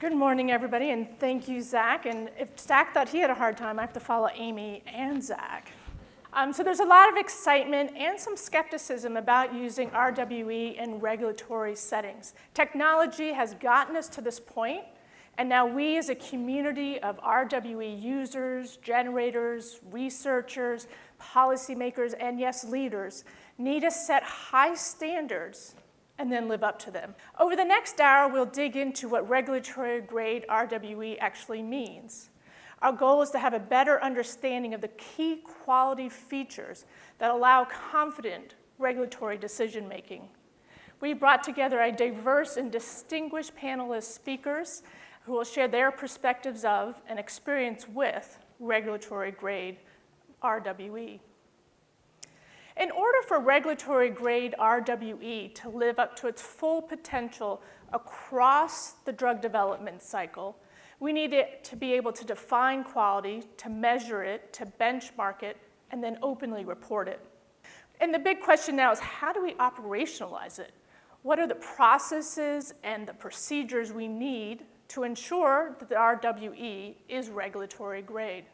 Good morning, everybody, and thank you, Zach. And if Zach thought he had a hard time, I have to follow Amy and Zach. So there's a lot of excitement and some skepticism about using RWE in regulatory settings. Technology has gotten us to this point, and now we as a community of RWE users, generators, researchers, policymakers, and yes, leaders, need to set high standards and then live up to them. Over the next hour, we'll dig into what regulatory grade RWE actually means. Our goal is to have a better understanding of the key quality features that allow confident regulatory decision making. We brought together a diverse and distinguished panel of speakers who will share their perspectives of and experience with regulatory grade RWE. In order for regulatory grade RWE to live up to its full potential across the drug development cycle, we need it to be able to define quality, to measure it, to benchmark it, and then openly report it. And the big question now is, how do we operationalize it? What are the processes and the procedures we need to ensure that the RWE is regulatory grade?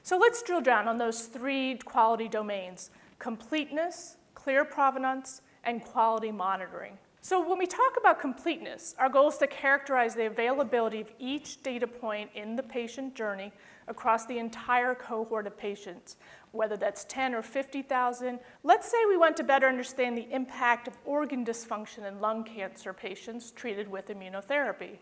So let's drill down on those three quality domains: completeness, clear provenance, and quality monitoring. So when we talk about completeness, our goal is to characterize the availability of each data point in the patient journey across the entire cohort of patients, whether that's 10 or 50,000. Let's say we want to better understand the impact of organ dysfunction in lung cancer patients treated with immunotherapy.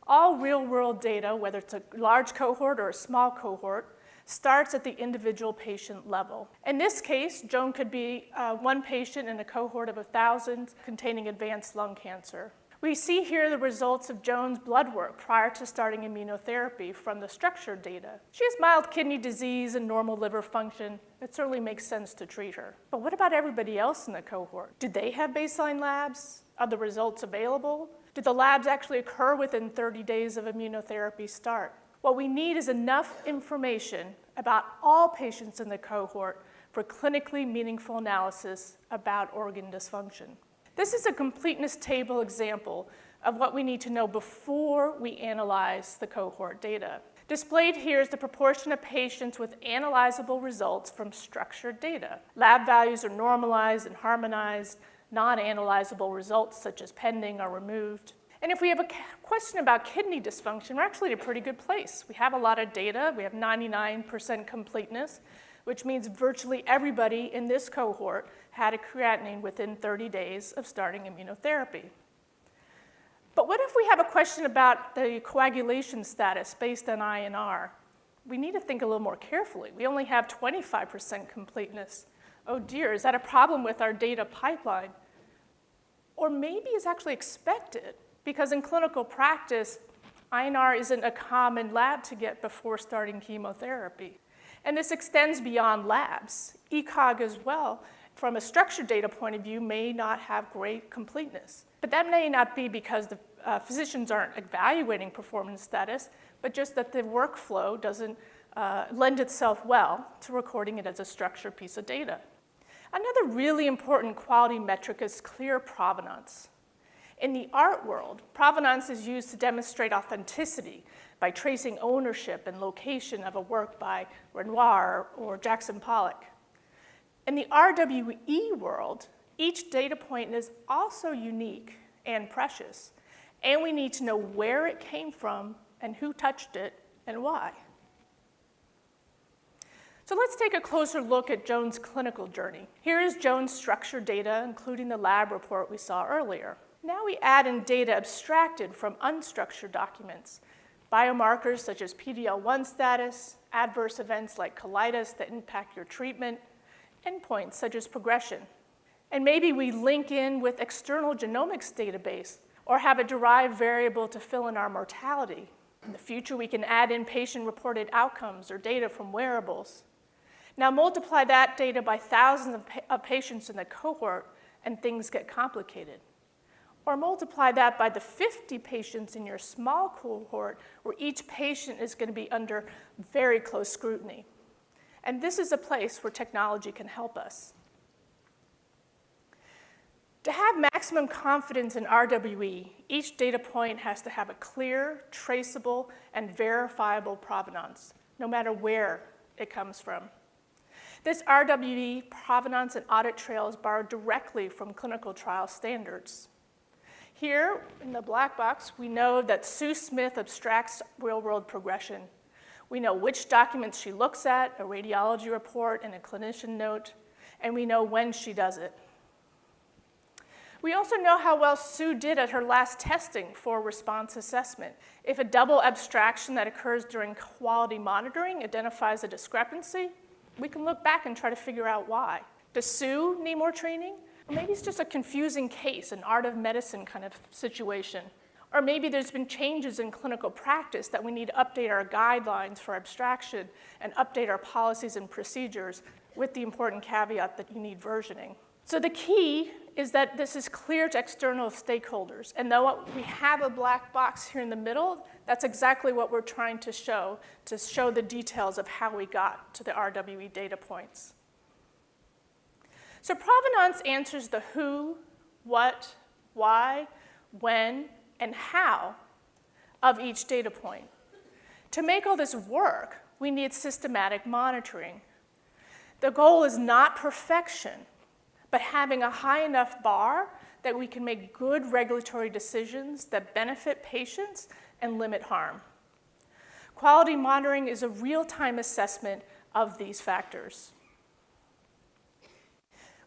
All real-world data, whether it's a large cohort or a small cohort, starts at the individual patient level. In this case, Joan could be one patient in a cohort of 1,000 containing advanced lung cancer. We see here the results of Joan's blood work prior to starting immunotherapy from the structured data. She has mild kidney disease and normal liver function. It certainly makes sense to treat her. But what about everybody else in the cohort? Did they have baseline labs? Are the results available? Did the labs actually occur within 30 days of immunotherapy start? What we need is enough information about all patients in the cohort for clinically meaningful analysis about organ dysfunction. This is a completeness table example of what we need to know before we analyze the cohort data. Displayed here is the proportion of patients with analyzable results from structured data. Lab values are normalized and harmonized. Non-analyzable results, such as pending, are removed. And if we have a question about kidney dysfunction, we're actually in a pretty good place. We have a lot of data. We have 99% completeness, which means virtually everybody in this cohort had a creatinine within 30 days of starting immunotherapy. But what if we have a question about the coagulation status based on INR? We need to think a little more carefully. We only have 25% completeness. Oh dear, is that a problem with our data pipeline? Or maybe it's actually expected, because in clinical practice, INR isn't a common lab to get before starting chemotherapy. And this extends beyond labs. ECOG as well, from a structured data point of view, may not have great completeness. But that may not be because the physicians aren't evaluating performance status, but just that the workflow doesn't lend itself well to recording it as a structured piece of data. Another really important quality metric is clear provenance. In the art world, provenance is used to demonstrate authenticity by tracing ownership and location of a work by Renoir or Jackson Pollock. In the RWE world, each data point is also unique and precious, and we need to know where it came from and who touched it and why. So let's take a closer look at Joan's clinical journey. Here is Joan's structured data, including the lab report we saw earlier. Now we add in data abstracted from unstructured documents, biomarkers such as PD-L1 status, adverse events like colitis that impact your treatment, endpoints such as progression. And maybe we link in with external genomics database or have a derived variable to fill in our mortality. In the future, we can add in patient-reported outcomes or data from wearables. Now multiply that data by thousands of patients in the cohort and things get complicated. Or multiply that by the 50 patients in your small cohort where each patient is going to be under very close scrutiny. And this is a place where technology can help us. To have maximum confidence in RWE, each data point has to have a clear, traceable, and verifiable provenance, no matter where it comes from. This RWE provenance and audit trail is borrowed directly from clinical trial standards. Here, in the black box, we know that Sue Smith abstracts real-world progression. We know which documents she looks at, a radiology report and a clinician note, and we know when she does it. We also know how well Sue did at her last testing for response assessment. If a double abstraction that occurs during quality monitoring identifies a discrepancy, we can look back and try to figure out why. Does Sue need more training? Or maybe it's just a confusing case, an art of medicine kind of situation. Or maybe there's been changes in clinical practice that we need to update our guidelines for abstraction and update our policies and procedures with the important caveat that you need versioning. So the key is that this is clear to external stakeholders. And though we have a black box here in the middle, that's exactly what we're trying to show the details of how we got to the RWE data points. So provenance answers the who, what, why, when, and how of each data point. To make all this work, we need systematic monitoring. The goal is not perfection, but having a high enough bar that we can make good regulatory decisions that benefit patients and limit harm. Quality monitoring is a real-time assessment of these factors.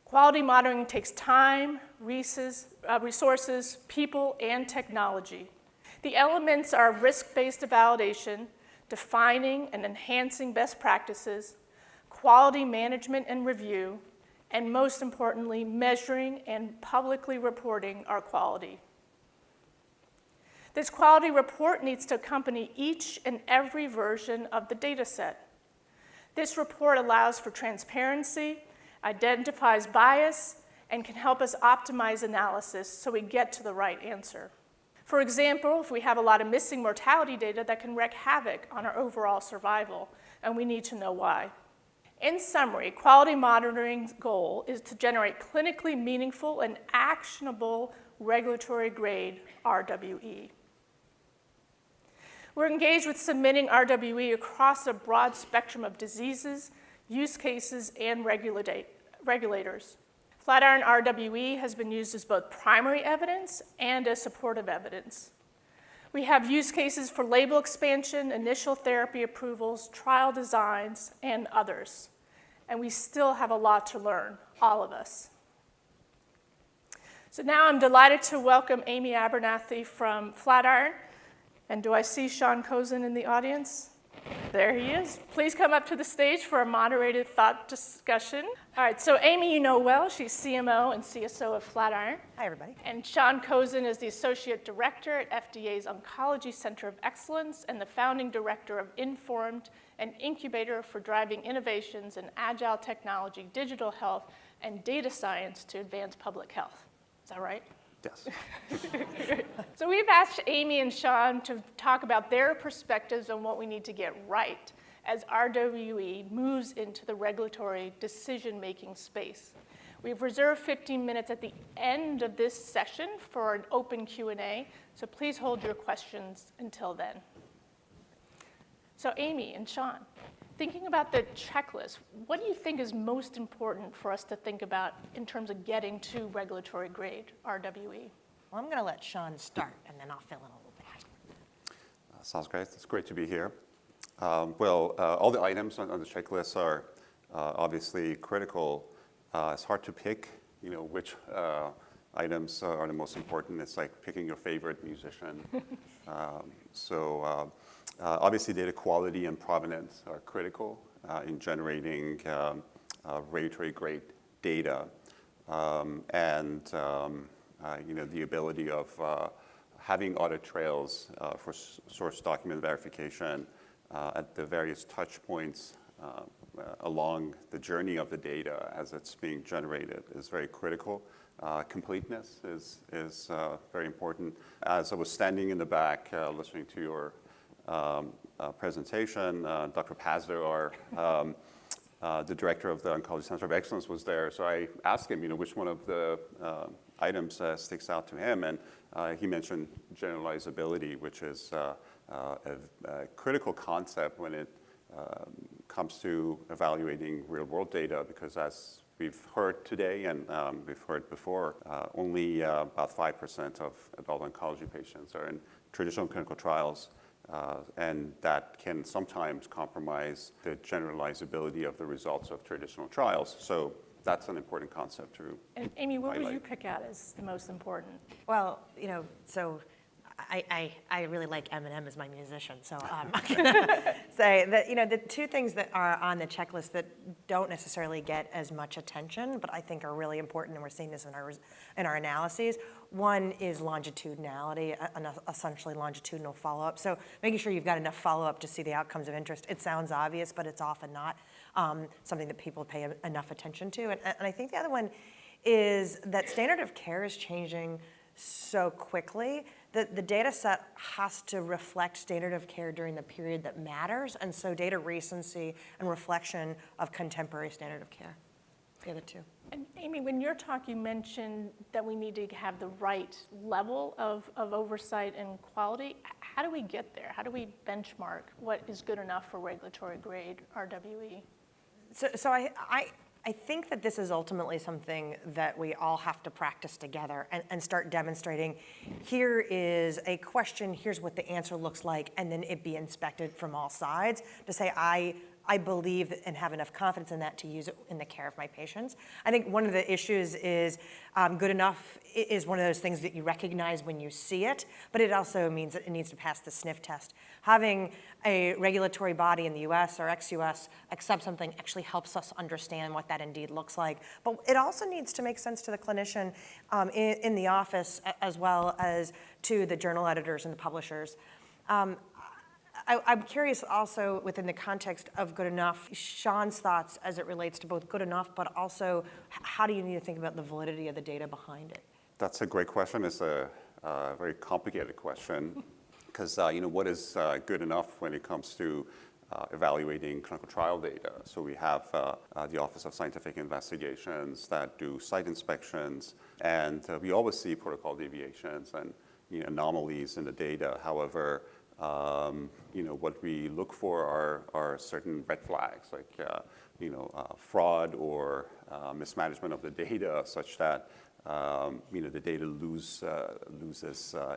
Quality monitoring takes time, resources, people, and technology. The elements are risk-based validation, defining and enhancing best practices, quality management and review, and most importantly, measuring and publicly reporting our quality. This quality report needs to accompany each and every version of the data set. This report allows for transparency, identifies bias, and can help us optimize analysis so we get to the right answer. For example, if we have a lot of missing mortality data, that can wreak havoc on our overall survival, and we need to know why. In summary, quality monitoring's goal is to generate clinically meaningful and actionable regulatory grade RWE. We're engaged with submitting RWE across a broad spectrum of diseases, use cases, and regulators. Flatiron RWE has been used as both primary evidence and as supportive evidence. We have use cases for label expansion, initial therapy approvals, trial designs, and others. And we still have a lot to learn, all of us. So now I'm delighted to welcome Amy Abernathy from Flatiron. And do I see Sean Cozen in the audience? There he is. Please come up to the stage for a moderated thought discussion. All right, so Amy you know well. She's CMO and CSO of Flatiron. Hi, everybody. And Sean Cozen is the Associate Director at FDA's Oncology Center of Excellence and the founding director of Informed, an incubator for driving innovations in agile technology, digital health, and data science to advance public health. Is that right? Yes. So we've asked Amy and Sean to talk about their perspectives on what we need to get right as RWE moves into the regulatory decision-making space. We've reserved 15 minutes at the end of this session for an open Q&A, so please hold your questions until then. So Amy and Sean, thinking about the checklist, what do you think is most important for us to think about in terms of getting to regulatory grade RWE? Well, I'm going to let Sean start, and then I'll fill in a little bit. Sounds great. It's great to be here. All the items on the checklist are obviously critical. It's hard to pick, which items are the most important. It's like picking your favorite musician. Obviously, data quality and provenance are critical in generating regulatory grade data, and the ability of having audit trails for source document verification at the various touch points along the journey of the data as it's being generated is very critical. Completeness is very important. As I was standing in the back listening to your presentation, Dr. Pazder, the director of the Oncology Center of Excellence, was there. So I asked him, which one of the items sticks out to him, and he mentioned generalizability, which is a critical concept when it comes to evaluating real-world data, because as we've heard today and we've heard before, only about 5% of adult oncology patients are in traditional clinical trials, and that can sometimes compromise the generalizability of the results of traditional trials. So that's an important concept to And Amy, what would you highlight. pick out as the most important? Well, so I really like Eminem as my musician, so I'm gonna say that the two things that are on the checklist that don't necessarily get as much attention, but I think are really important, and we're seeing this in our analyses. One is longitudinality, essentially longitudinal follow-up. So making sure you've got enough follow-up to see the outcomes of interest. It sounds obvious, but it's often not something that people pay enough attention to. And I think the other one is that standard of care is changing so quickly that the data set has to reflect standard of care during the period that matters, and so data recency and reflection of contemporary standard of care, the other two. And Amy, when you're talking, you mentioned that we need to have the right level of oversight and quality. How do we get there? How do we benchmark what is good enough for regulatory grade RWE? So I think that this is ultimately something that we all have to practice together and start demonstrating. Here is a question, here's what the answer looks like, and then it be inspected from all sides to say, I believe and have enough confidence in that to use it in the care of my patients. I think one of the issues is good enough is one of those things that you recognize when you see it, but it also means that it needs to pass the sniff test. Having a regulatory body in the US or ex-US accept something actually helps us understand what that indeed looks like. But it also needs to make sense to the clinician in the office, as well as to the journal editors and the publishers. I'm curious also within the context of good enough, Sean's thoughts as it relates to both good enough, but also how do you need to think about the validity of the data behind it? That's a great question. It's a very complicated question because what is good enough when it comes to evaluating clinical trial data? So we have the Office of Scientific Investigations that do site inspections, and we always see protocol deviations and anomalies in the data. However, what we look for are certain red flags, like fraud or mismanagement of the data, such that the data loses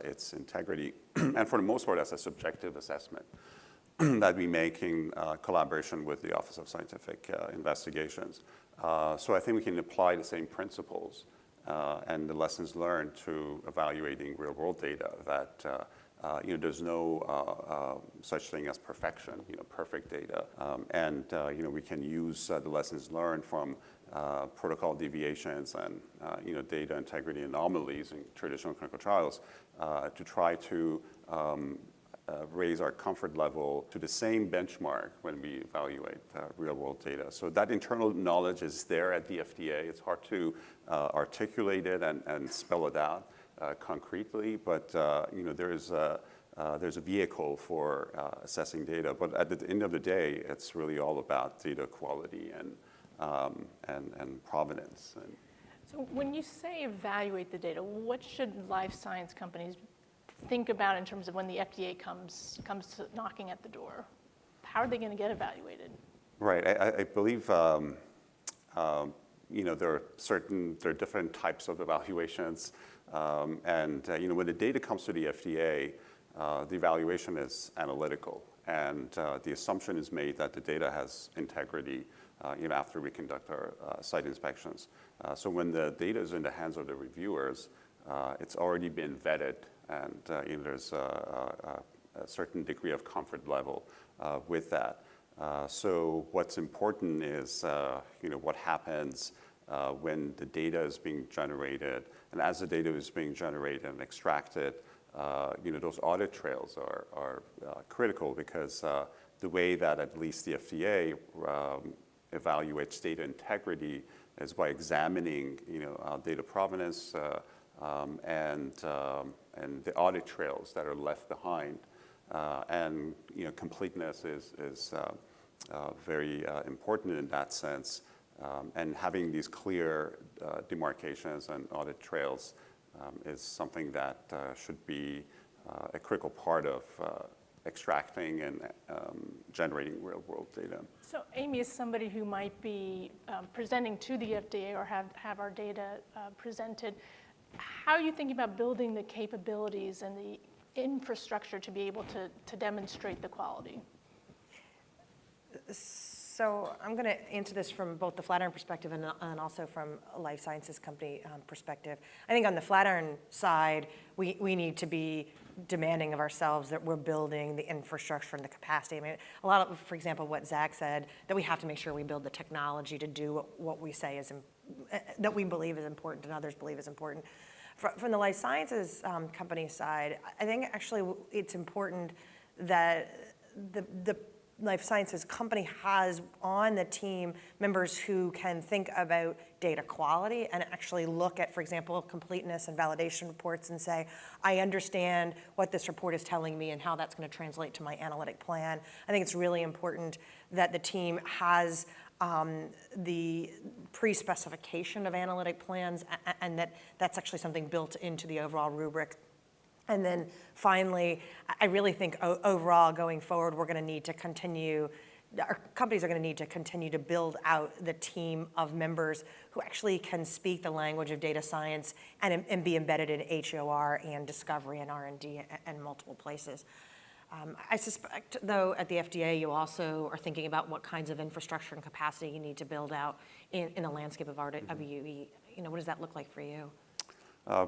its integrity. And for the most part, that's a subjective assessment that we make in collaboration with the Office of Scientific Investigations. So I think we can apply the same principles and the lessons learned to evaluating real-world data. That there's no such thing as perfection, perfect data. And we can use the lessons learned from protocol deviations and data integrity anomalies in traditional clinical trials to try to raise our comfort level to the same benchmark when we evaluate real-world data. So that internal knowledge is there at the FDA. It's hard to articulate it and spell it out concretely, but there's a vehicle for assessing data. But at the end of the day, it's really all about data quality and provenance. So when you say evaluate the data, what should life science companies think about in terms of when the FDA comes to knocking at the door? How are they going to get evaluated? Right. I believe there are different types of evaluations. And when the data comes to the FDA, the evaluation is analytical, and the assumption is made that the data has integrity after we conduct our site inspections. So when the data is in the hands of the reviewers, it's already been vetted, and there's a certain degree of comfort level with that. So what's important is what happens when the data is being generated, and as the data is being generated and extracted, those audit trails are critical, because the way that at least the FDA evaluates data integrity is by examining data provenance and the audit trails that are left behind, and completeness is very important in that sense. And having these clear demarcations and audit trails is something that should be a critical part of extracting and generating real-world data. So Amy is somebody who might be presenting to the FDA or have our data presented. How are you thinking about building the capabilities and the infrastructure to be able to demonstrate the quality? So I'm going to answer this from both the Flatiron perspective and also from a life sciences company perspective. I think on the Flatiron side, we need to be demanding of ourselves that we're building the infrastructure and the capacity. I mean, a lot of, for example, what Zach said, that we have to make sure we build the technology to do what we say is, that we believe is important and others believe is important. From the life sciences company side, I think actually it's important that the life sciences company has on the team members who can think about data quality and actually look at, for example, completeness and validation reports and say, I understand what this report is telling me and how that's going to translate to my analytic plan. I think it's really important that the team has the pre-specification of analytic plans and that's actually something built into the overall rubric. And then finally, I really think overall going forward, we're going to need to continue, our companies are going to need to continue to build out the team of members who actually can speak the language of data science and be embedded in HOR and discovery and R&D and multiple places. I suspect, though, at the FDA, you also are thinking about what kinds of infrastructure and capacity you need to build out in the landscape of RWE. You know, what does that look like for you?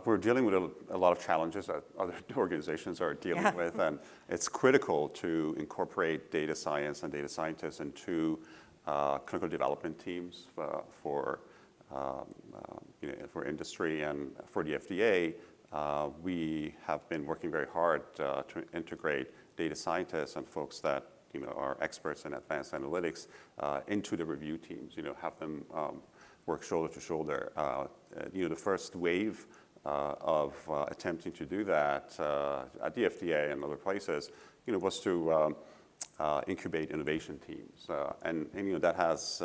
We're dealing with a lot of challenges that other organizations are dealing with, and it's critical to incorporate data science and data scientists into clinical development teams for industry and for the FDA. We have been working very hard to integrate data scientists and folks that are experts in advanced analytics into the review teams. Have them work shoulder to shoulder. The first wave of attempting to do that at the FDA and other places, was to incubate innovation teams, and that has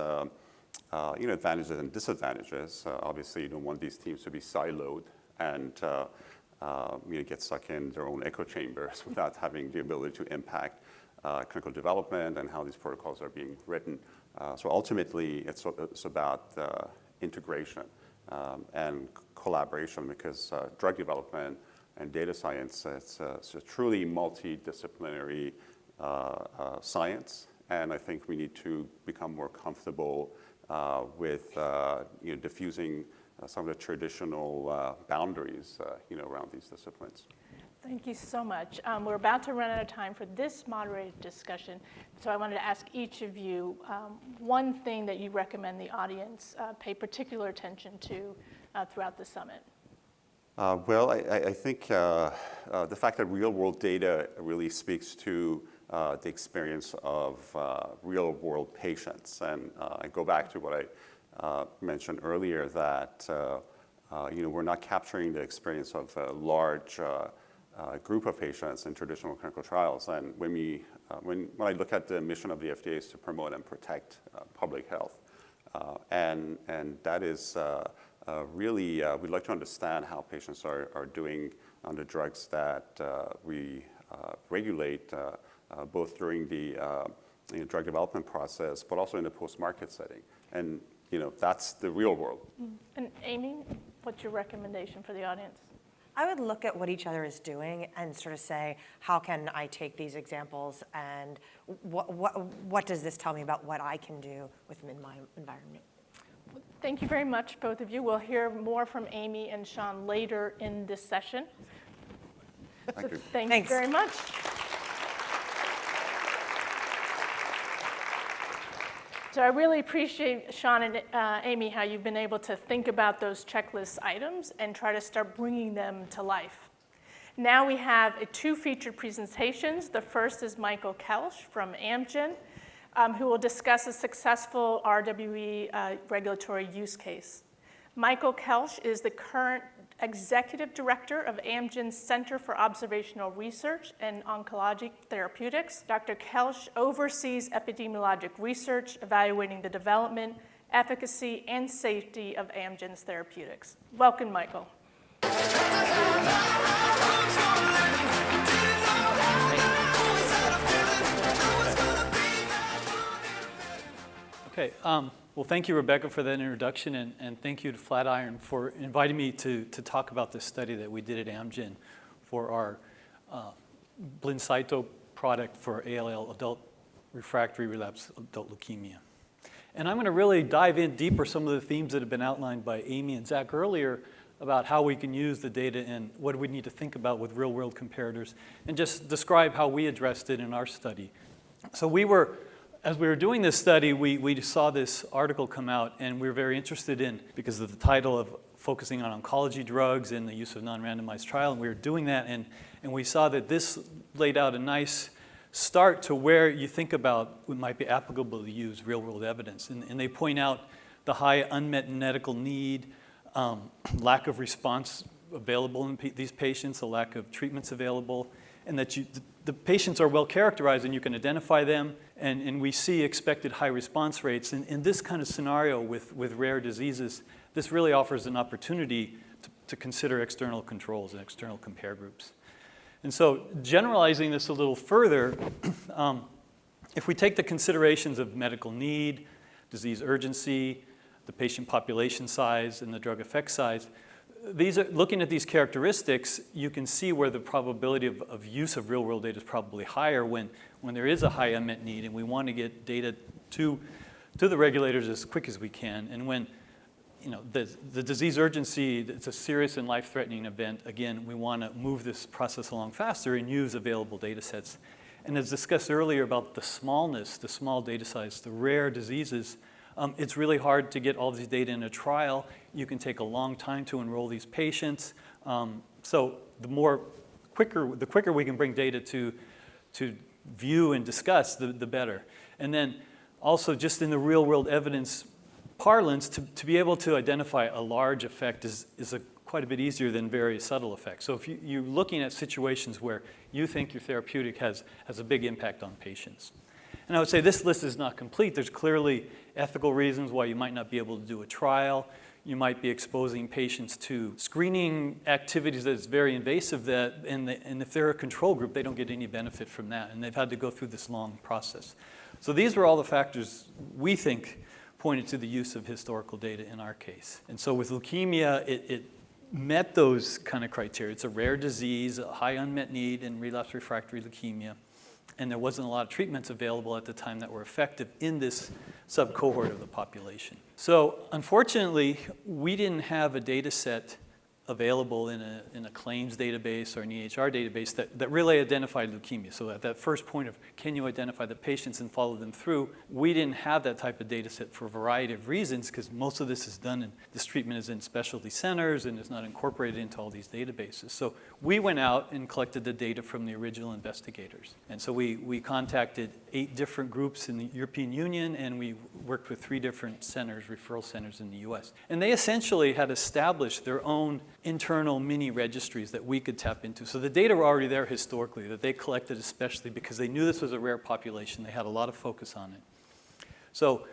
advantages and disadvantages. Obviously, you don't want these teams to be siloed and get stuck in their own echo chambers without having the ability to impact clinical development and how these protocols are being written. So ultimately, it's about integration and collaboration, because drug development and data science, it's a truly multidisciplinary science, and I think we need to become more comfortable with diffusing some of the traditional boundaries around these disciplines. Thank you so much. We're about to run out of time for this moderated discussion, so I wanted to ask each of you one thing that you recommend the audience pay particular attention to throughout the summit. Well, I think the fact that real-world data really speaks to the experience of real-world patients, and I go back to what I mentioned earlier, that we're not capturing the experience of a large group of patients in traditional clinical trials. And when I look at the mission of the FDA is to promote and protect public health, and that is really, we'd like to understand how patients are doing on the drugs that we regulate, both during the drug development process, but also in the post-market setting. And that's the real world. And Amy, what's your recommendation for the audience? I would look at what each other is doing and sort of say, how can I take these examples and what does this tell me about what I can do within my environment? Thank you very much, both of you. We'll hear more from Amy and Sean later in this session. Thank you. Thank you very much. So I really appreciate, Sean and Amy, how you've been able to think about those checklist items and try to start bringing them to life. Now we have two featured presentations. The first is Michael Kelsch from Amgen, who will discuss a successful RWE regulatory use case. Michael Kelsch is the current Executive Director of Amgen's Center for Observational Research and Oncologic Therapeutics. Dr. Kelsch oversees epidemiologic research, evaluating the development efficacy, and safety of Amgen's therapeutics. Welcome, Michael. Okay, well, thank you, Rebecca, for that introduction, and thank you to Flatiron for inviting me to talk about this study that we did at Amgen for our Blincyto product for ALL, adult refractory relapse adult leukemia. And I'm going to really dive in deeper some of the themes that have been outlined by Amy and Zach earlier about how we can use the data and what we need to think about with real-world comparators, and just describe how we addressed it in our study. So as we were doing this study, we saw this article come out, and we were very interested in, because of the title of focusing on oncology drugs and the use of non-randomized trial, and we were doing that, and we saw that this laid out a nice start to where you think about what might be applicable to use real-world evidence. And they point out the high unmet medical need, lack of response available in these patients, a lack of treatments available, and that the patients are well characterized and you can identify them, and we see expected high response rates. In this kind of scenario with rare diseases, this really offers an opportunity to consider external controls and external compare groups. And so generalizing this a little further, if we take the considerations of medical need, disease urgency, the patient population size, and the drug effect size, looking at these characteristics, you can see where the probability of use of real-world data is probably higher when there is a high unmet need and we want to get data to the regulators as quick as we can. And when the disease urgency, it's a serious and life-threatening event, again, we want to move this process along faster and use available data sets. And as discussed earlier about the smallness, the small data size, the rare diseases, it's really hard to get all these data in a trial. You can take a long time to enroll these patients. So the quicker we can bring data to view and discuss, the better. And then also just in the real world evidence parlance, to be able to identify a large effect is quite a bit easier than very subtle effects. So if you're looking at situations where you think your therapeutic has a big impact on patients. And I would say this list is not complete. There's clearly ethical reasons why you might not be able to do a trial. You might be exposing patients to screening activities that is very invasive, and if they're a control group, they don't get any benefit from that, and they've had to go through this long process. So these were all the factors we think pointed to the use of historical data in our case. And so with leukemia, it met those kind of criteria. It's a rare disease, a high unmet need in relapse refractory leukemia, and there wasn't a lot of treatments available at the time that were effective in this subcohort of the population. So unfortunately, we didn't have a data set available in a claims database or an EHR database that really identified leukemia. So at that first point of can you identify the patients and follow them through, we didn't have that type of data set for a variety of reasons, because most of this is done and this treatment is in specialty centers and is not incorporated into all these databases. So we went out and collected the data from the original investigators. And so we contacted 8 different groups in the European Union, and we worked with 3 different centers, referral centers in the US. And they essentially had established their own internal mini registries that we could tap into. So the data were already there historically that they collected, especially because they knew this was a rare population. They had a lot of focus on it. So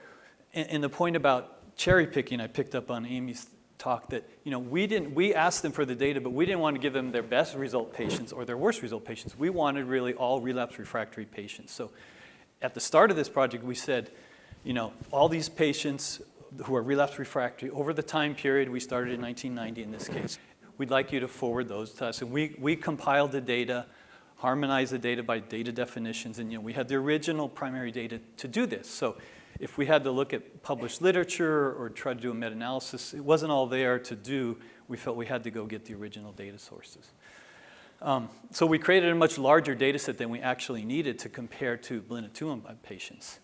in the point about cherry picking, I picked up on Amy's talk that we asked them for the data, but we didn't want to give them their best result patients or their worst result patients. We wanted really all relapse refractory patients. So at the start of this project, we said, all these patients who are relapse refractory over the time period, we started in 1990 in this case, we'd like you to forward those to us. And we compiled the data, harmonized the data by data definitions, and we had the original primary data to do this. So if we had to look at published literature or try to do a meta-analysis, it wasn't all there to do. We felt we had to go get the original data sources. So we created a much larger data set than we actually needed to compare to blinatumomab patients.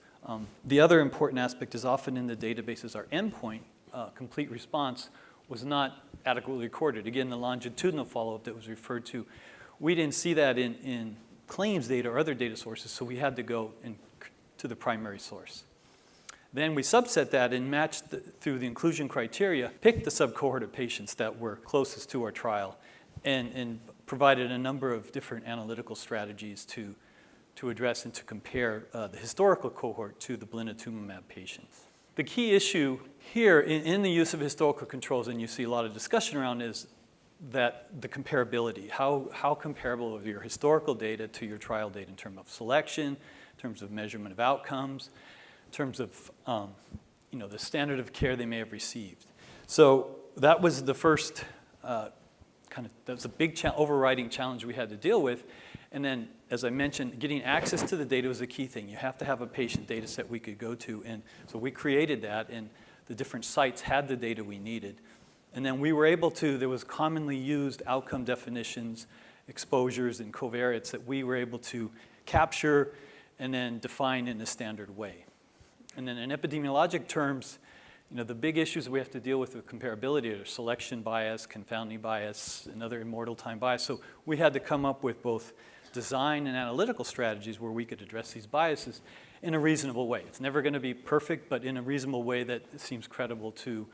The other important aspect is often in the databases, our endpoint, complete response, was not adequately recorded. Again, the longitudinal follow-up that was referred to, we didn't see that in claims data or other data sources, so we had to go to the primary source. Then we subset that and matched through the inclusion criteria, picked the subcohort of patients that were closest to our trial, and provided a number of different analytical strategies to address and to compare the historical cohort to the blinatumomab patients. The key issue here in the use of historical controls, and you see a lot of discussion around, is that the comparability. How comparable are your historical data to your trial data in terms of selection, in terms of measurement of outcomes, in terms of the standard of care they may have received. So that was the first that was a big overriding challenge we had to deal with. And then, as I mentioned, getting access to the data was a key thing. You have to have a patient data set we could go to. And so we created that, and the different sites had the data we needed. And then we were able to, there was commonly used outcome definitions, exposures, and covariates that we were able to capture and then define in a standard way. And then in epidemiologic terms, the big issues we have to deal with comparability are selection bias, confounding bias, and other immortal time bias. So we had to come up with both design and analytical strategies where we could address these biases in a reasonable way. It's never going to be perfect, but in a reasonable way that seems credible to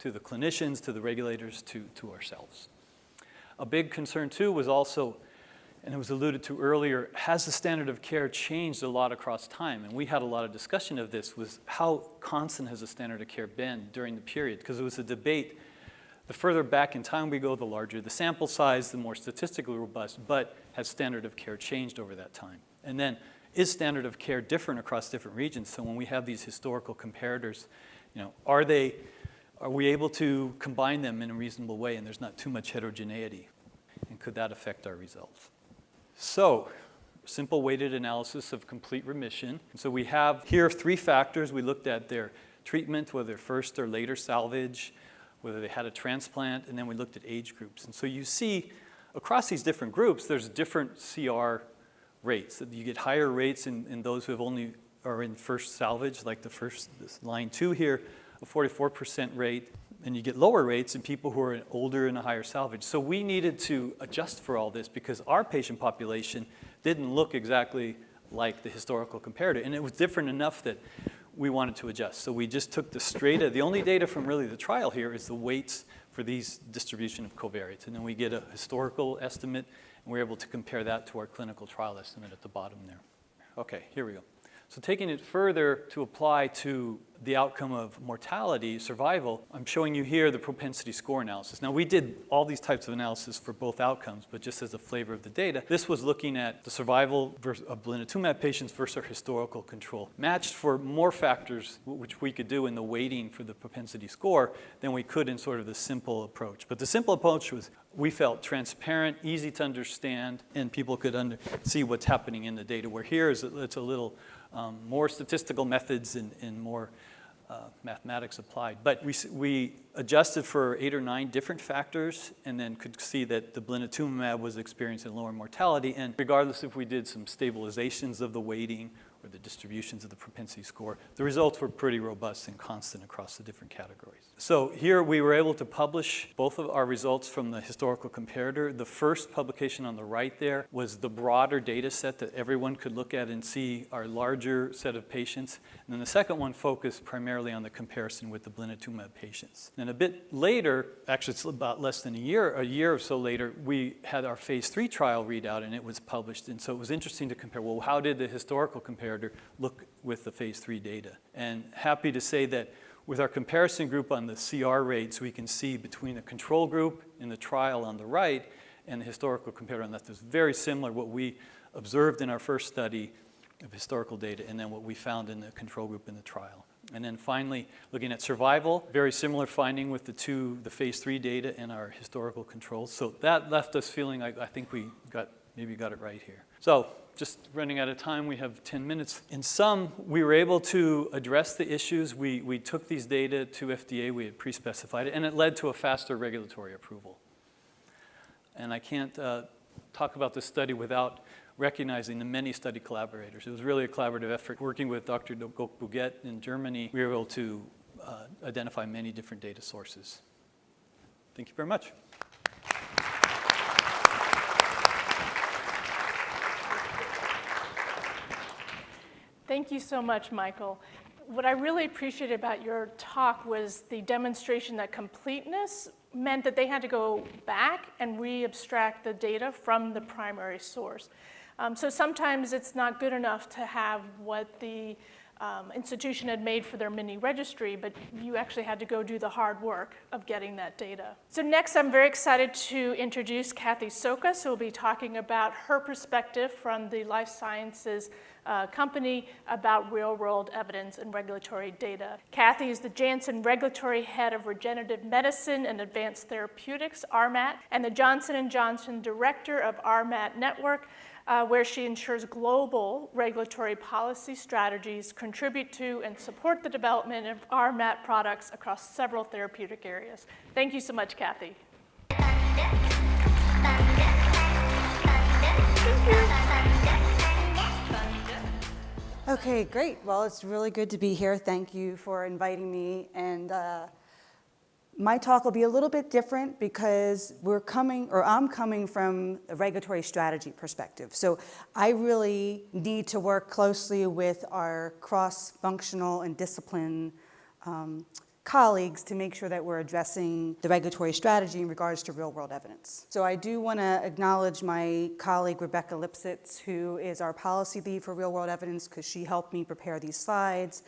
the clinicians, to the regulators, to ourselves. A big concern, too, was also, and it was alluded to earlier, has the standard of care changed a lot across time? And we had a lot of discussion of this, was how constant has the standard of care been during the period? Because it was a debate. The further back in time we go, the larger the sample size, the more statistically robust, but has standard of care changed over that time? And then, is standard of care different across different regions? So when we have these historical comparators, are we able to combine them in a reasonable way and there's not too much heterogeneity? And could that affect our results? So, simple weighted analysis of complete remission. So we have here 3 factors. We looked at their treatment, whether first or later salvage, whether they had a transplant, and then we looked at age groups. And so you see across these different groups, there's different CR rates. You get higher rates in those who have only are in first salvage, like this line 2 here, a 44% rate, and you get lower rates in people who are older and a higher salvage. So we needed to adjust for all this because our patient population didn't look exactly like the historical comparator, and it was different enough that we wanted to adjust. So we just took the only data from really the trial here is the weights for these distribution of covariates, and then we get a historical estimate, and we're able to compare that to our clinical trial estimate at the bottom there. Okay, here we go. So taking it further to apply to the outcome of mortality, survival, I'm showing you here the propensity score analysis. Now, we did all these types of analysis for both outcomes, but just as a flavor of the data, this was looking at the survival of blinatumomab patients versus our historical control, matched for more factors, which we could do in the weighting for the propensity score than we could in sort of the simple approach. But the simple approach was, we felt, transparent, easy to understand, and people could see what's happening in the data, where here it's a little more statistical methods and more mathematics applied. But we adjusted for 8 or 9 different factors and then could see that the blinatumomab was experiencing lower mortality. And regardless if we did some stabilizations of the weighting or the distributions of the propensity score, the results were pretty robust and constant across the different categories. So here we were able to publish both of our results from the historical comparator. The first publication on the right there was the broader data set that everyone could look at and see our larger set of patients. And then the second one focused primarily on the comparison with the blinatumomab patients. And a bit later, actually it's about less than a year or so later, we had our phase 3 trial readout and it was published. And so it was interesting to compare, well, how did the historical comparator look with the phase 3 data? And happy to say that with our comparison group on the CR rates, we can see between the control group in the trial on the right and the historical comparator on the left, it's very similar what we observed in our first study of historical data and then what we found in the control group in the trial. And then finally, looking at survival, very similar finding with the phase 3 data and our historical controls. So that left us feeling like I think we maybe got it right here. So just running out of time, we have 10 minutes. In sum, we were able to address the issues. We took these data to FDA, we had pre-specified it, and it led to a faster regulatory approval. And I can't talk about this study without recognizing the many study collaborators. It was really a collaborative effort. Working with Dr. Gok-Buget in Germany, we were able to identify many different data sources. Thank you very much. Thank you so much, Michael. What I really appreciated about your talk was the demonstration that completeness meant that they had to go back and re-abstract the data from the primary source. So sometimes it's not good enough to have what the institution had made for their mini registry, but you actually had to go do the hard work of getting that data. So next, I'm very excited to introduce Kathy Sokas, who will be talking about her perspective from the life sciences company about real-world evidence and regulatory data. Kathy is the Janssen Regulatory Head of Regenerative Medicine and Advanced Therapeutics, RMAT, and the Johnson & Johnson Director of RMAT Network, where she ensures global regulatory policy strategies contribute to and support the development of RMAT products across several therapeutic areas. Thank you so much, Kathy. Okay, great. Well, it's really good to be here. Thank you for inviting me. And my talk will be a little bit different because I'm coming from a regulatory strategy perspective. So I really need to work closely with our cross-functional and discipline colleagues to make sure that we're addressing the regulatory strategy in regards to real-world evidence. So I do want to acknowledge my colleague, Rebecca Lipsitz, who is our policy lead for real-world evidence, because she helped me prepare these slides,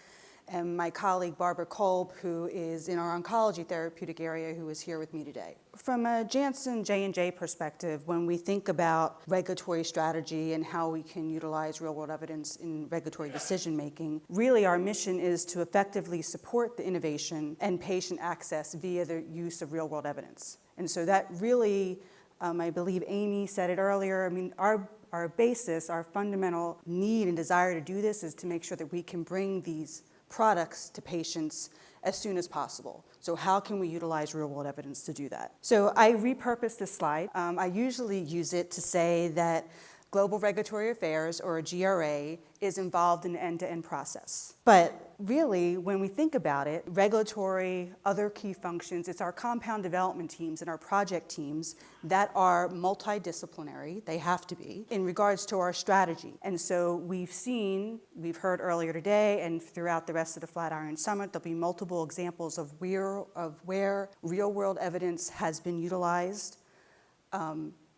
and my colleague, Barbara Kolb, who is in our oncology therapeutic area, who is here with me today. From a Janssen J&J perspective, when we think about regulatory strategy and how we can utilize real-world evidence in regulatory decision-making, really our mission is to effectively support the innovation and patient access via the use of real-world evidence. And so that really, I believe Amy said it earlier, I mean, our basis, our fundamental need and desire to do this is to make sure that we can bring these products to patients as soon as possible. So how can we utilize real-world evidence to do that? So I repurposed this slide. I usually use it to say that Global Regulatory Affairs, or a GRA, is involved in an end-to-end process. But really, when we think about it, regulatory, other key functions, it's our compound development teams and our project teams that are multidisciplinary, they have to be, in regards to our strategy. And so we've heard earlier today and throughout the rest of the Flatiron Summit, there'll be multiple examples of where real-world evidence has been utilized,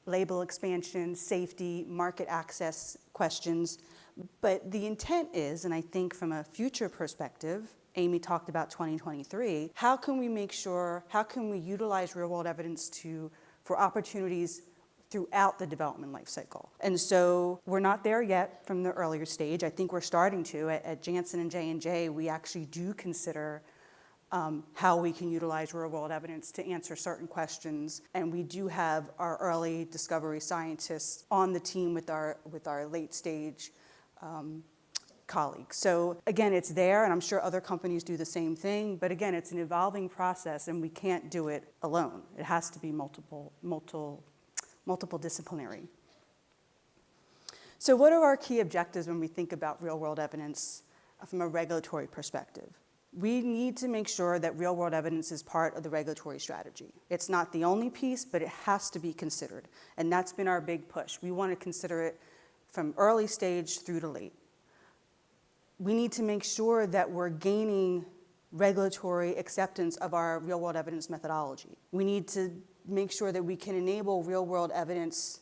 label expansion, safety, market access questions. But the intent is, and I think from a future perspective, Amy talked about 2023, how can we utilize real-world evidence for opportunities throughout the development life cycle? And so we're not there yet from the earlier stage. I think we're starting to. At Janssen and J&J, we actually do consider how we can utilize real-world evidence to answer certain questions. And we do have our early discovery scientists on the team with our late-stage colleagues. So again, it's there, and I'm sure other companies do the same thing. But again, it's an evolving process, and we can't do it alone. It has to be multiple disciplinary. So what are our key objectives when we think about real-world evidence from a regulatory perspective? We need to make sure that real-world evidence is part of the regulatory strategy. It's not the only piece, but it has to be considered. And that's been our big push. We want to consider it from early stage through to late. We need to make sure that we're gaining regulatory acceptance of our real-world evidence methodology. We need to make sure that we can enable real-world evidence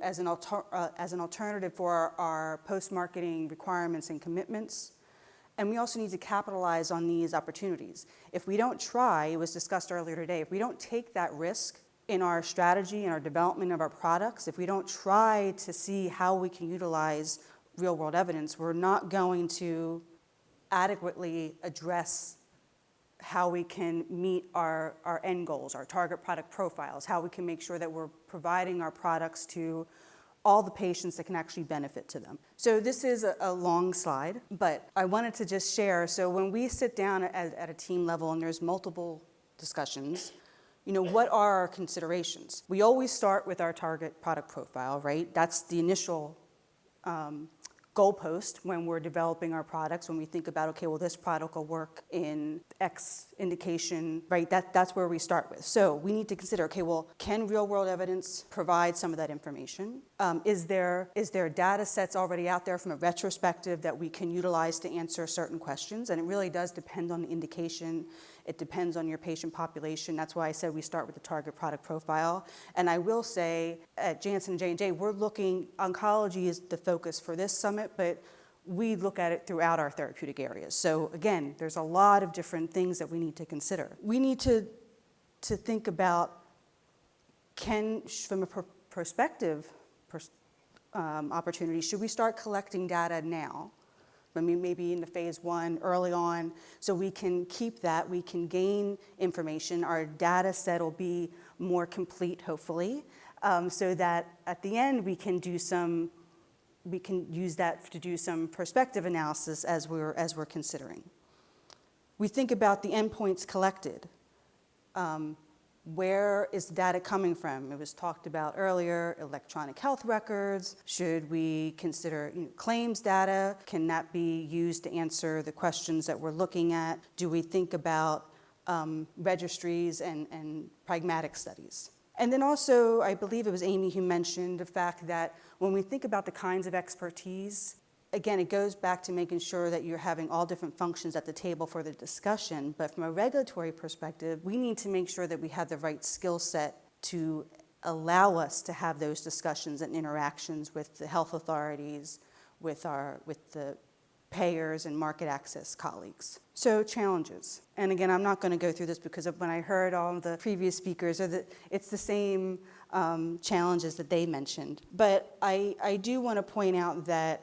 as an alternative for our post-marketing requirements and commitments. And we also need to capitalize on these opportunities. If we don't try, it was discussed earlier today, if we don't take that risk in our strategy and our development of our products, if we don't try to see how we can utilize real-world evidence, we're not going to adequately address how we can meet our end goals, our target product profiles, how we can make sure that we're providing our products to all the patients that can actually benefit to them. So this is a long slide, but I wanted to just share. So when we sit down at a team level and there's multiple discussions, what are our considerations? We always start with our target product profile, right? That's the initial goalpost when we're developing our products, when we think about, okay, well, this product will work in X indication, right? That's where we start with. So we need to consider, okay, well, can real-world evidence provide some of that information? Is there data sets already out there from a retrospective that we can utilize to answer certain questions? And it really does depend on the indication. It depends on your patient population. That's why I said we start with the target product profile. And I will say at Janssen and J&J, oncology is the focus for this summit, but we look at it throughout our therapeutic areas. So again, there's a lot of different things that we need to consider. We need to think about, from a prospective opportunity, should we start collecting data now? I mean, maybe in the phase 1 early on, so we can keep that, we can gain information, our data set will be more complete, hopefully, so that at the end we can use that to do some prospective analysis as we're considering. We think about the endpoints collected. Where is the data coming from? It was talked about earlier, electronic health records. Should we consider claims data? Can that be used to answer the questions that we're looking at? Do we think about registries and pragmatic studies? And then also, I believe it was Amy who mentioned the fact that when we think about the kinds of expertise, again, it goes back to making sure that you're having all different functions at the table for the discussion. But from a regulatory perspective, we need to make sure that we have the right skill set to allow us to have those discussions and interactions with the health authorities, with the payers and market access colleagues. So challenges. And again, I'm not going to go through this because when I heard all of the previous speakers, it's the same challenges that they mentioned. But I do want to point out that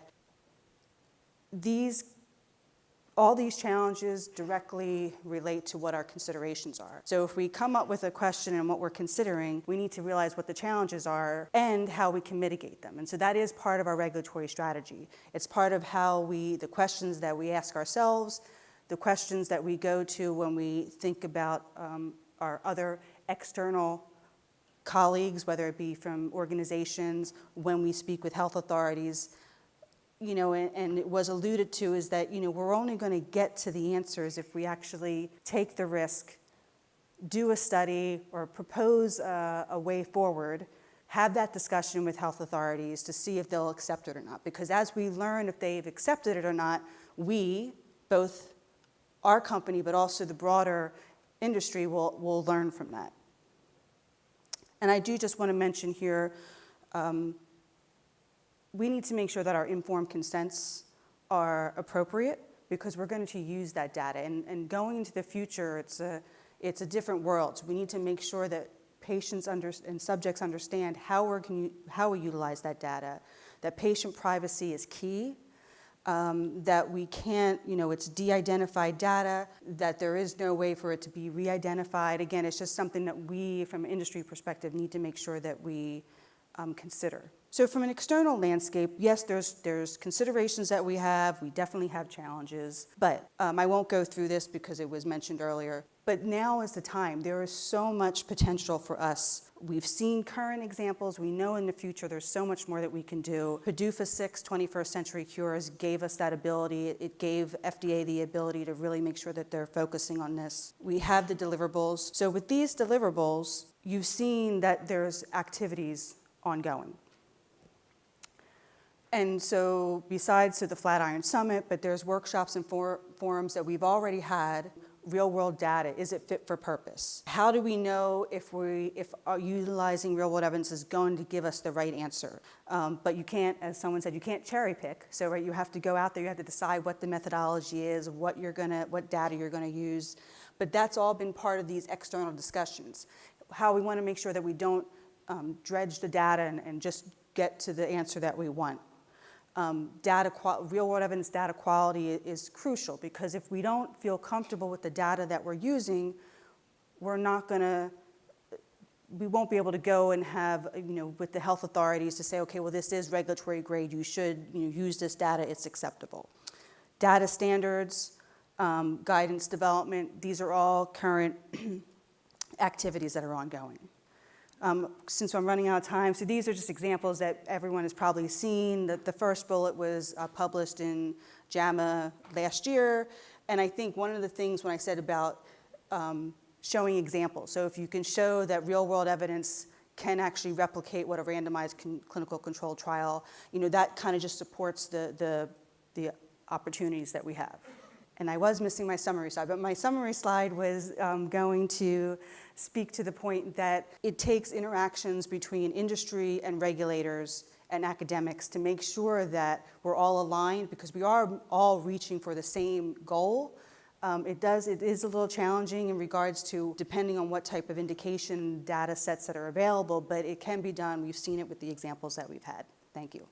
all these challenges directly relate to what our considerations are. So if we come up with a question and what we're considering, we need to realize what the challenges are and how we can mitigate them. And so that is part of our regulatory strategy. It's part of how the questions that we ask ourselves, the questions that we go to when we think about our other external colleagues, whether it be from organizations, when we speak with health authorities. And it was alluded to is that, we're only going to get to the answers if we actually take the risk, do a study, or propose a way forward, have that discussion with health authorities to see if they'll accept it or not. Because as we learn if they've accepted it or not, we, both our company, but also the broader industry, will learn from that. And I do just want to mention here, we need to make sure that our informed consents are appropriate because we're going to use that data. And going into the future, it's a different world. So we need to make sure that patients and subjects understand how we utilize that data, that patient privacy is key, that we can't, it's de-identified data, that there is no way for it to be re-identified. Again, it's just something that we, from an industry perspective, need to make sure that we consider. So from an external landscape, yes, there's considerations that we have. We definitely have challenges, but I won't go through this because it was mentioned earlier. But now is the time. There is so much potential for us. We've seen current examples. We know in the future there's so much more that we can do. PDUFA 6, 21st Century Cures, gave us that ability. It gave FDA the ability to really make sure that they're focusing on this. We have the deliverables. So with these deliverables, you've seen that there's activities ongoing. And so besides the Flatiron Summit, but there's workshops and forums that we've already had. Real-world data, is it fit for purpose? How do we know if utilizing real-world evidence is going to give us the right answer? But you can't, as someone said, you can't cherry pick. So right, you have to go out there, you have to decide what the methodology is, what data you're gonna use. But that's all been part of these external discussions. How we wanna make sure that we don't dredge the data and just get to the answer that we want. Real-world evidence data quality is crucial because if we don't feel comfortable with the data that we're using, we won't be able to go and have, with the health authorities to say, okay, well, this is regulatory grade, you should use this data, it's acceptable. Data standards, guidance development, these are all current activities that are ongoing. Since I'm running out of time, so these are just examples that everyone has probably seen. The first bullet was published in JAMA last year, and I think one of the things when I said about showing examples, so if you can show that real-world evidence can actually replicate what a randomized clinical controlled trial, that kind of just supports the opportunities that we have. And I was missing my summary slide, but my summary slide was going to speak to the point that it takes interactions between industry and regulators and academics to make sure that we're all aligned, because we are all reaching for the same goal. It is a little challenging in regards to depending on what type of indication data sets that are available, but it can be done. We've seen it with the examples that we've had. Thank you.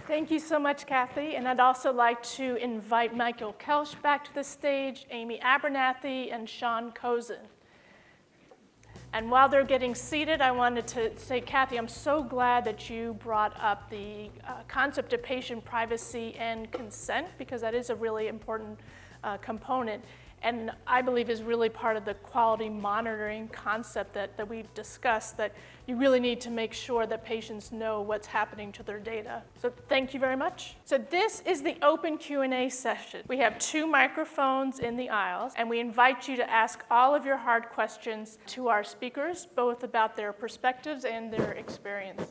Thank you so much, Kathy. And I'd also like to invite Michael Kelsch back to the stage, Amy Abernathy, and Sean Cozen. And while they're getting seated, I wanted to say, Kathy, I'm so glad that you brought up the concept of patient privacy and consent, because that is a really important component. And I believe is really part of the quality monitoring concept that we've discussed, that you really need to make sure that patients know what's happening to their data. So thank you very much. So this is the open Q&A session. We have 2 microphones in the aisles, and we invite you to ask all of your hard questions to our speakers, both about their perspectives and their experiences.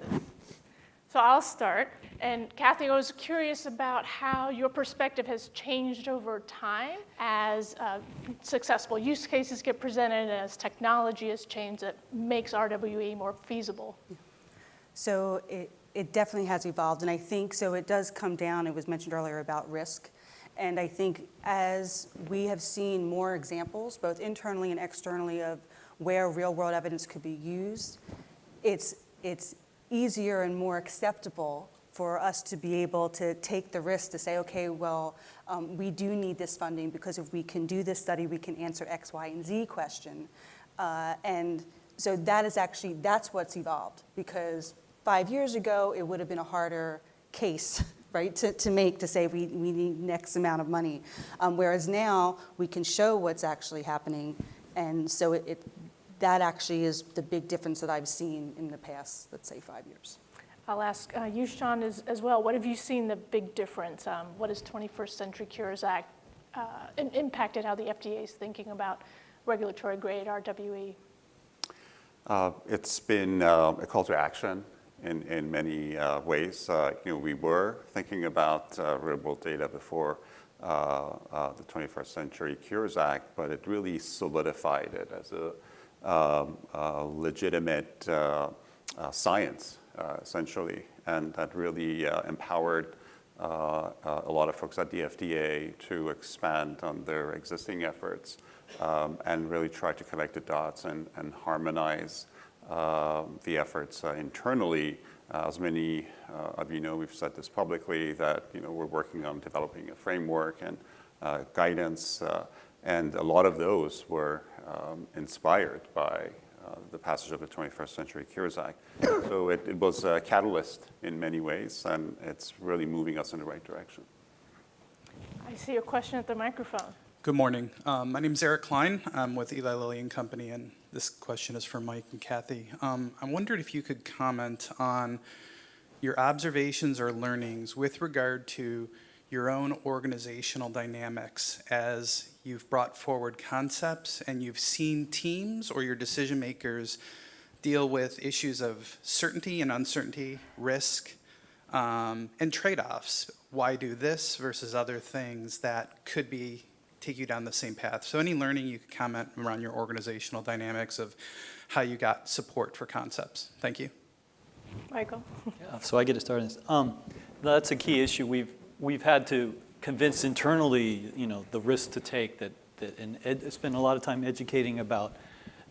So I'll start. And Kathy, I was curious about how your perspective has changed over time as successful use cases get presented and as technology has changed that makes RWE more feasible. So it definitely has evolved, and I think so it does come down, it was mentioned earlier about risk. And I think as we have seen more examples, both internally and externally, of where real-world evidence could be used, it's easier and more acceptable for us to be able to take the risk to say, okay, well, we do need this funding, because if we can do this study, we can answer X, Y, and Z question. And so that's what's evolved, because 5 years ago, it would have been a harder case, right, to say we need X amount of money. Whereas now, we can show what's actually happening, and so that actually is the big difference that I've seen in the past, let's say, 5 years. I'll ask you, Sean, as well. What have you seen the big difference? What has 21st Century Cures Act impacted how the FDA is thinking about regulatory grade RWE? It's been a call to action in many ways. We were thinking about real-world data before the 21st Century Cures Act, but it really solidified it as a legitimate science, essentially, and that really empowered a lot of folks at the FDA to expand on their existing efforts and really try to connect the dots and harmonize the efforts internally. As many of you know, we've said this publicly, that we're working on developing a framework and guidance, and a lot of those were inspired by the passage of the 21st Century Cures Act. So it was a catalyst in many ways, and it's really moving us in the right direction. I see a question at the microphone. Good morning. My name is Eric Klein. I'm with Eli Lilly and Company, and this question is for Mike and Kathy. I wondered if you could comment on your observations or learnings with regard to your own organizational dynamics as you've brought forward concepts and you've seen teams or your decision makers deal with issues of certainty and uncertainty, risk, and trade-offs. Why do this versus other things that could take you down the same path? So any learning you could comment around your organizational dynamics of how you got support for concepts. Thank you. Michael? Yeah, so I get to start on this. That's a key issue. We've had to convince internally, the risk to take and spend a lot of time educating about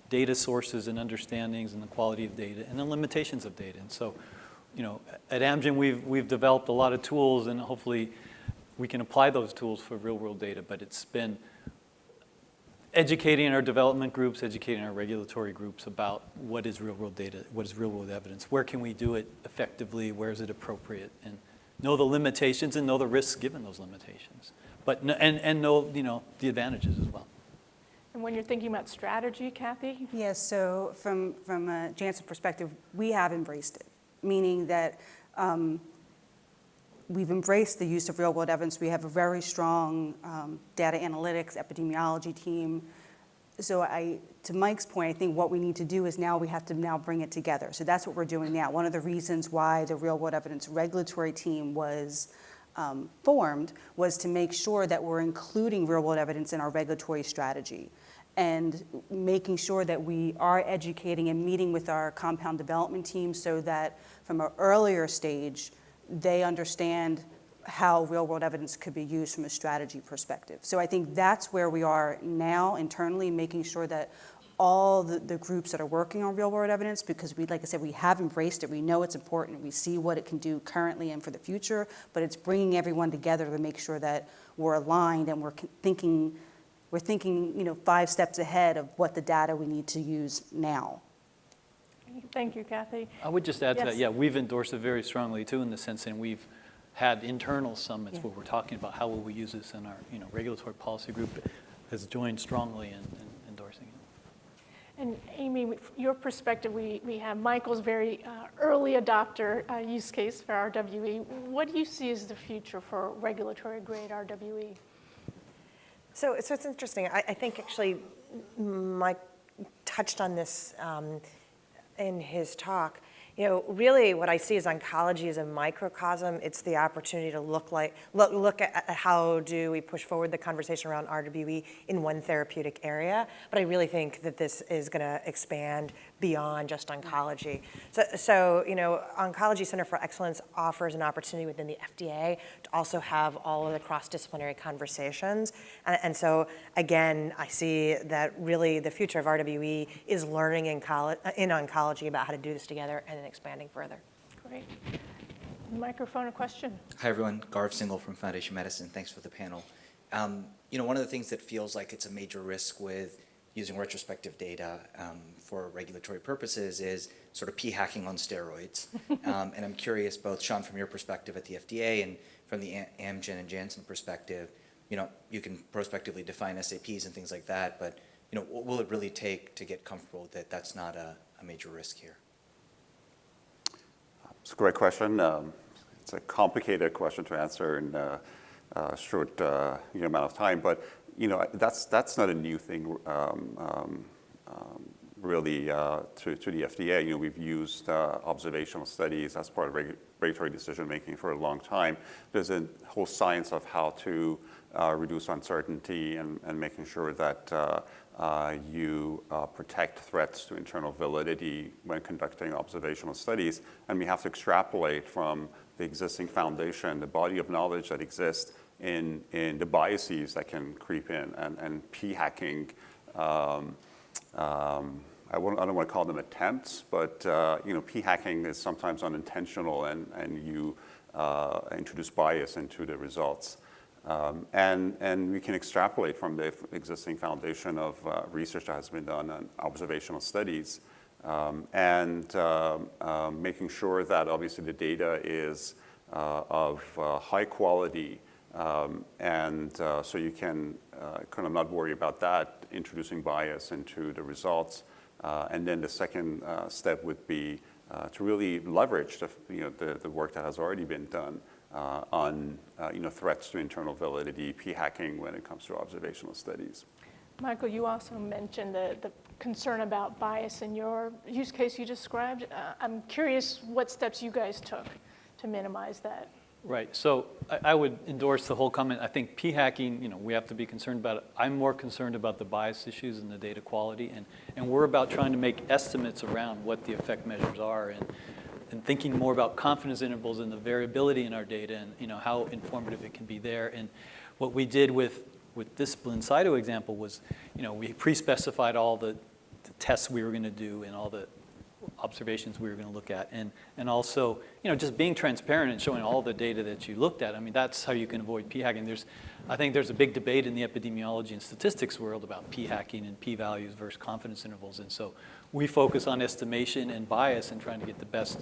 data sources and understandings and the quality of data and the limitations of data. And so, at Amgen, we've developed a lot of tools, and hopefully we can apply those tools for real-world data. But it's been educating our development groups, educating our regulatory groups about what is real-world data, what is real-world evidence, where can we do it effectively, where is it appropriate, and know the limitations and know the risks given those limitations, but and know the advantages as well. And when you're thinking about strategy, Kathy? Yes, so from a Janssen perspective, we have embraced it, meaning that we've embraced the use of real-world evidence. We have a very strong data analytics, epidemiology team. So to Mike's point, I think what we need to do is we have to bring it together. So that's what we're doing now. One of the reasons why the real-world evidence regulatory team was formed was to make sure that we're including real-world evidence in our regulatory strategy. and making sure that we are educating and meeting with our compound development team so that from an earlier stage, they understand how real-world evidence could be used from a strategy perspective. So I think that's where we are now internally, making sure that all the groups that are working on real-world evidence, because we, like I said, we have embraced it, we know it's important, we see what it can do currently and for the future, but it's bringing everyone together to make sure that we're aligned and we're thinking, 5 steps ahead of what the data we need to use now. Thank you, Kathy. I would just add to that, Yes. yeah, we've endorsed it very strongly too, in the sense that we've had internal summits where we're talking about how will we use this, and our regulatory policy group has joined strongly in endorsing it. And Amy, your perspective, we have Michael's very early adopter use case for RWE. What do you see as the future for regulatory grade RWE? So it's interesting. I think actually Mike touched on this in his talk. Really what I see is oncology as a microcosm. It's the opportunity to look at how do we push forward the conversation around RWE in one therapeutic area. But I really think that this is going to expand beyond just oncology. So Oncology Center for Excellence offers an opportunity within the FDA to also have all of the cross-disciplinary conversations. And so again, I see that really the future of RWE is learning in oncology about how to do this together and then expanding further. Great. Microphone, a question? Hi, everyone. Garv Singhal from Foundation Medicine. Thanks for the panel. One of the things that feels like it's a major risk with using retrospective data for regulatory purposes is sort of p-hacking on steroids. And I'm curious, both Sean, from your perspective at the FDA and from the Amgen and Janssen perspective, you can prospectively define SAPs and things like that, but what will it really take to get comfortable that that's not a major risk here? It's a great question. It's a complicated question to answer in a short amount of time, but that's not a new thing really to the FDA. We've used observational studies as part of regulatory decision making for a long time. There's a whole science of how to reduce uncertainty and making sure that you protect threats to internal validity when conducting observational studies. And we have to extrapolate from the existing foundation, the body of knowledge that exists in the biases that can creep in, and p-hacking. I don't want to call them attempts, but p-hacking is sometimes unintentional, and you introduce bias into the results. And we can extrapolate from the existing foundation of research that has been done on observational studies, and making sure that obviously the data is of high quality, and so you can kind of not worry about that, introducing bias into the results. And then the second step would be to really leverage the work that has already been done on threats to internal validity, p-hacking when it comes to observational studies. Michael, you also mentioned the concern about bias in your use case you described. I'm curious what steps you guys took to minimize that. Right. So I would endorse the whole comment. I think p-hacking, we have to be concerned about it. I'm more concerned about the bias issues and the data quality, and we're about trying to make estimates around what the effect measures are, and thinking more about confidence intervals and the variability in our data, and how informative it can be there. And what we did with this Blincyto example was, we pre-specified all the tests we were going to do and all the observations we were going to look at, and also just being transparent and showing all the data that you looked at. I mean, that's how you can avoid p-hacking. I think there's a big debate in the epidemiology and statistics world about p-hacking and p-values versus confidence intervals, and so we focus on estimation and bias and trying to get the best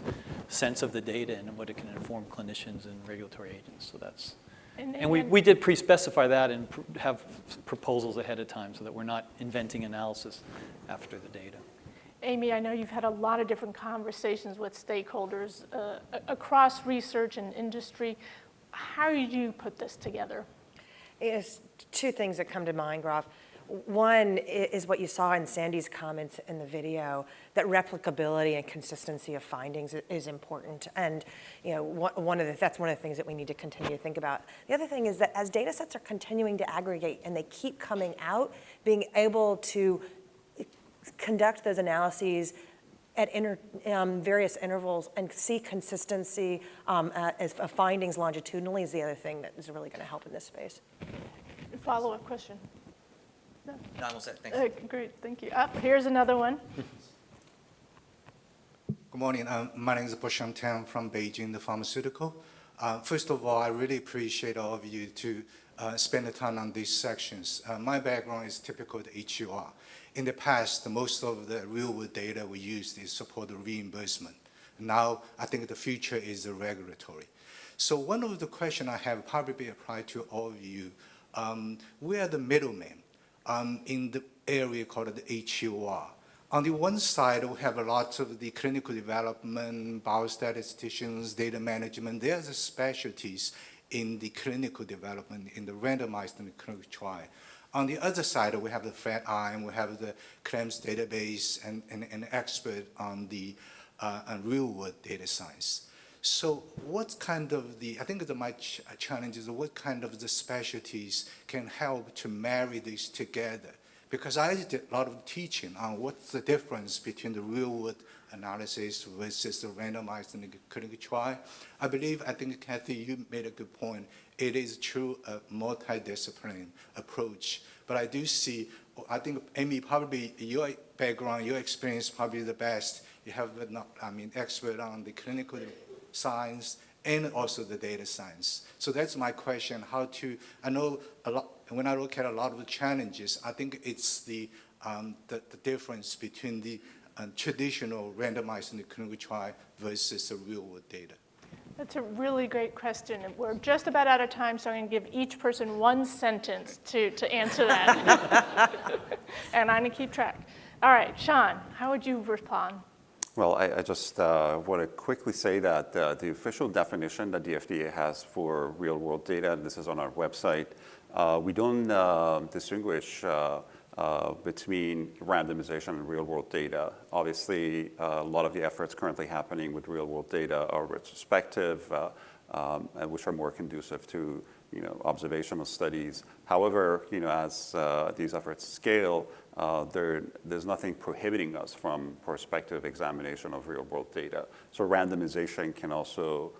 sense of the data and what it can inform clinicians and regulatory agents. So that's, and we did pre-specify that and have proposals ahead of time so that we're not inventing analysis after the data. Amy, I know you've had a lot of different conversations with stakeholders across research and industry. How do you put this together? It's two things that come to mind, Graf. One is what you saw in Sandy's comments in the video, that replicability and consistency of findings is important. And that's one of the things that we need to continue to think about. The other thing is that as data sets are continuing to aggregate and they keep coming out, being able to conduct those analyses at various intervals and see consistency as findings longitudinally is the other thing that is really going to help in this space. Follow-up question. No, I'm all set. Thanks. Great, thank you. Here's another one. Good morning. My name is Bushan Tan from Beijing, the pharmaceutical. First of all, I really appreciate all of you to spend the time on these sections. My background is typical to HUR. In the past, most of the real-world data we used is support the reimbursement. Now, I think the future is the regulatory. So one of the questions I have probably applied to all of you, we are the middlemen in the area called the HUR. On the one side, we have a lot of the clinical development, biostatisticians, data management. There's the specialties in the clinical development, in the randomized and clinical trial. On the other side, we have the Flatiron, we have the claims database, and an expert on the real-world data science. So what kind of I think my challenge is what kind of the specialties can help to marry these together? Because I did a lot of teaching on what's the difference between the real-world analysis versus the randomized and the clinical trial. I think, Kathy, you made a good point. It is true a multidiscipline approach. But I do see, I think, Amy, probably your background, your experience probably the best. You have, expert on the clinical science and also the data science. So that's my question, I know a lot, when I look at a lot of the challenges, I think it's the difference between the traditional randomized and clinical trial versus the real world data. That's a really great question. And we're just about out of time, so I'm going to give each person one sentence to answer that. And I'm going to keep track. All right, Sean, how would you respond? Well, I just want to quickly say that the official definition that the FDA has for real-world data, and this is on our website, we don't distinguish between randomization and real-world data. Obviously, a lot of the efforts currently happening with real-world data are retrospective, which are more conducive to observational studies. However, as these efforts scale, there's nothing prohibiting us from prospective examination of real-world data. So randomization can also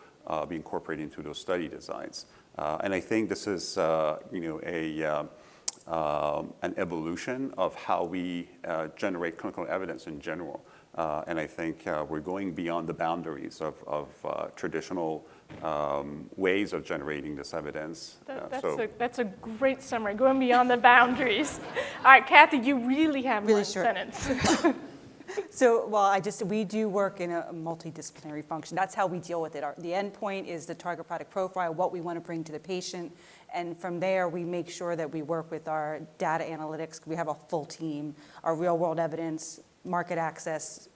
be incorporated into those study designs. And I think this is an evolution of how we generate clinical evidence in general. And I think we're going beyond the boundaries of traditional ways of generating this evidence. That's a great summary, going beyond the boundaries. All right, Kathy, you really have Really one short. sentence. So, we do work in a multidisciplinary function. That's how we deal with it. The end point is the target product profile, what we want to bring to the patient. And from there, we make sure that we work with our data analytics. We have a full team, our real world evidence, market access.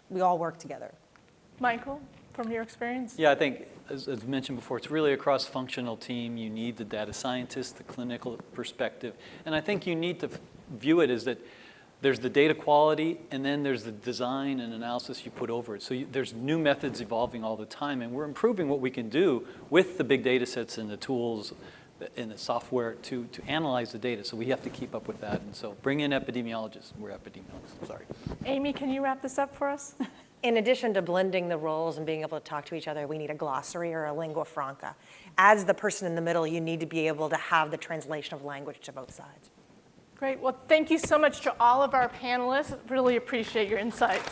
We all work together. Michael, from your experience? Yeah, I think, as mentioned before, it's really a cross-functional team. You need the data scientist, the clinical perspective. And I think you need to view it as that there's the data quality, and then there's the design and analysis you put over it. So there's new methods evolving all the time, and we're improving what we can do with the big data sets and the tools in the software to analyze the data. So we have to keep up with that. And so bring in epidemiologists. We're epidemiologists, sorry. Amy, can you wrap this up for us? In addition to blending the roles and being able to talk to each other, we need a glossary or a lingua franca. As the person in the middle, you need to be able to have the translation of language to both sides. Great. Well, thank you so much to all of our panelists. Really appreciate your insights.